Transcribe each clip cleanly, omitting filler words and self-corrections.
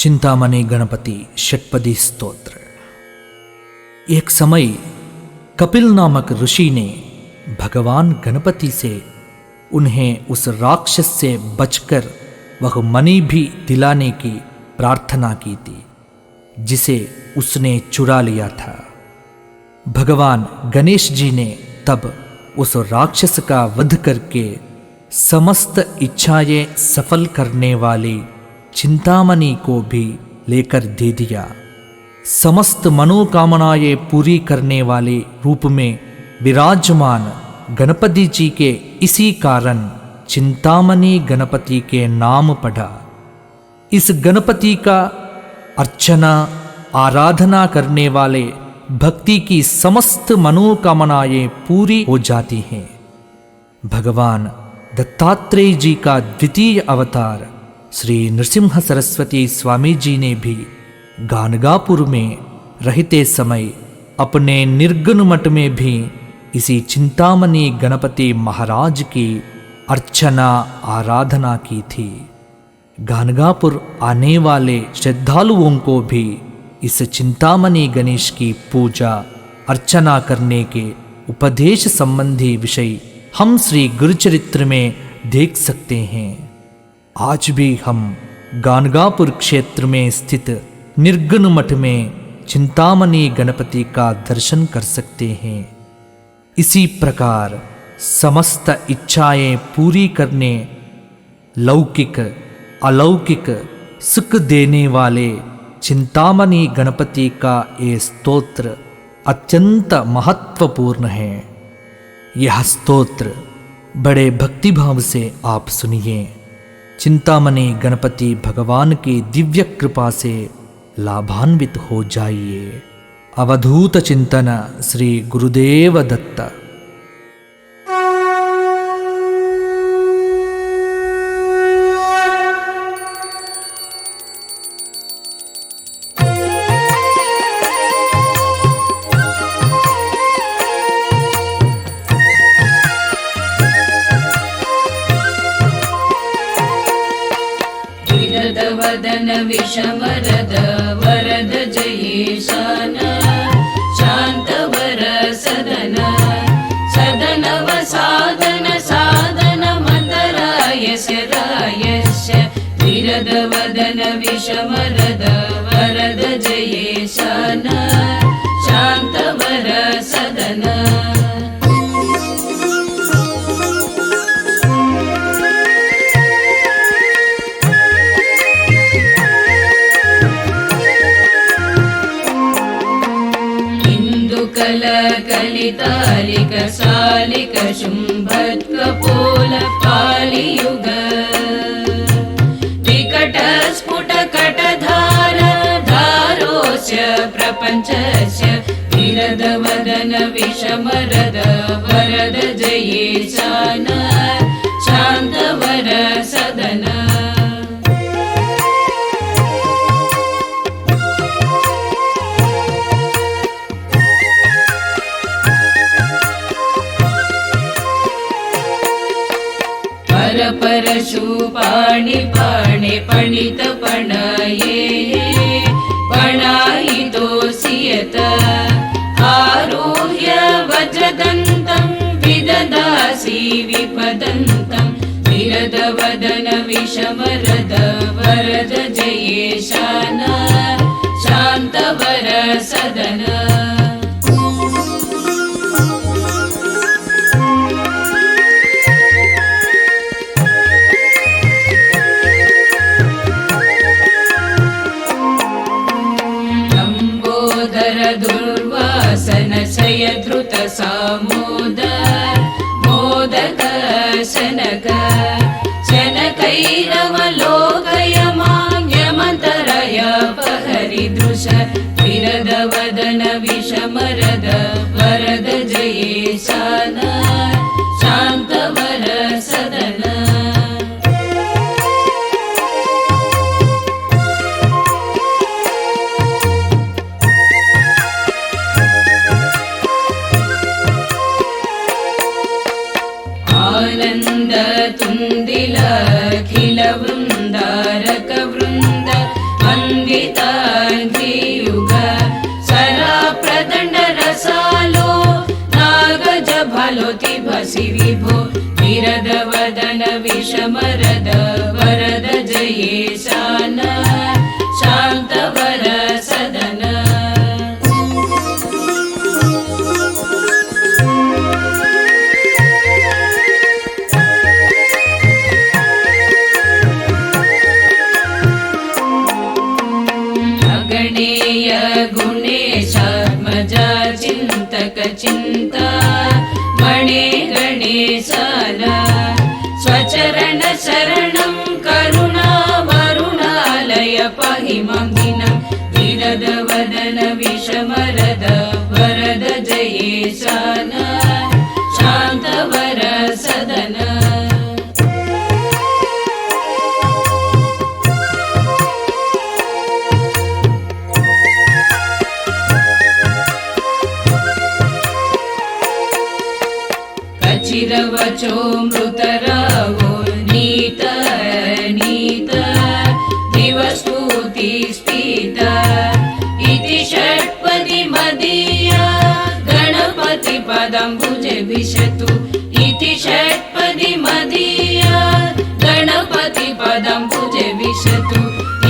चिंतामणि गणपति षटपदी स्तोत्र। एक समय कपिल नामक ऋषि ने भगवान गणपति से उन्हें उस राक्षस से बचकर वह मणि भी दिलाने की प्रार्थना की थी जिसे उसने चुरा लिया था। भगवान गणेश जी ने तब उस राक्षस का वध करके समस्त इच्छाएं सफल करने वाली चिंतामणि को भी लेकर दे दिया। समस्त मनोकामनाएं पूरी करने वाले रूप में विराजमान गणपति जी के इसी कारण चिंतामणि गणपति के नाम पड़ा। इस गणपति का अर्चना आराधना करने वाले भक्ति की समस्त मनोकामनाएं पूरी हो जाती हैं। भगवान दत्तात्रेय जी का द्वितीय अवतार श्री नृसिंह सरस्वती स्वामी जी ने भी गाणगापुर में रहते समय अपने निर्गुण मठ में भी इसी चिंतामणि गणपति महाराज की अर्चना आराधना की थी। गाणगापुर आने वाले श्रद्धालुओं को भी इस चिंतामणि गणेश की पूजा अर्चना करने के उपदेश संबंधी विषय हम श्री गुरुचरित्र में देख सकते हैं। आज भी हम गाणगापुर क्षेत्र में स्थित निर्गुण मठ में चिंतामणि गणपति का दर्शन कर सकते हैं। इसी प्रकार समस्त इच्छाएं पूरी करने लौकिक अलौकिक सुख देने वाले चिंतामणि गणपति का ये स्तोत्र अत्यंत महत्वपूर्ण है। यह स्तोत्र बड़े भक्तिभाव से आप सुनिए। चिंतामणि गणपति भगवान की दिव्य कृपा से लाभान्वित हो जाइए। अवधूत चिंतन श्री गुरुदेव दत्त। वदन विषमरद वरद जयेशान शांतवर सदन सदनव साधन साधन मतरायस्य रायस्य विरद वदन विषमरद वरद जयेशान शांतवर सदन। कलितालिक सालिक शुंभत कपोल पालियुग विकट स्फुट कटधार धारोस्य प्रपंचस्य विरद वदन विषमरद वरद जयेशान शांतवर सदन। परशु पाणि पाणे पणित पणये पणायितो सियत आरोह्य वज्रदन्तं विददासि विपदन्तं विरद वदन विषमरद वरद जयेशान शांतवर सदन। दुर्वासन शयधृत सामोद मोदक शनक शनकैरवलोकयमान्यमन्तरय पहरिदृश विरद वदन विषमरद वरद जयेशान शांतवर सदन। आनंद तुंदिल अखिल वृंदारक वृंद विषमरद वरद जयेशान शान्तवर सदन गणेय गुणेशात्मजा चिन्तक चिन्ता मणे गणेशान स्वचरण शरणं करुणा वरुणालय पाहि मां दिनं विरद वदन विषमरद वरद जयेशान शान्तवर सदन चिरवचो मृतरावो नीत नीत दिवस्फूर्ति स्फीत इति षट्पदी मदीया गणपति पदम्बुजे विशतु इति षट्पदी मदीया गणपति पदम्बुजे विशतु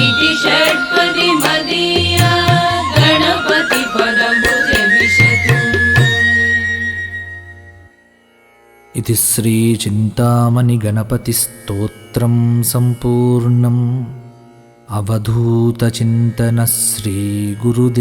इति षट्पदी मदीया गणपति पदम्बुजे विशतु इति श्रीचिन्तामणिगणपतिस्तोत्रं सम्पूर्णम् अवधूतचिन्तन श्रीगुरुदेवदत्त।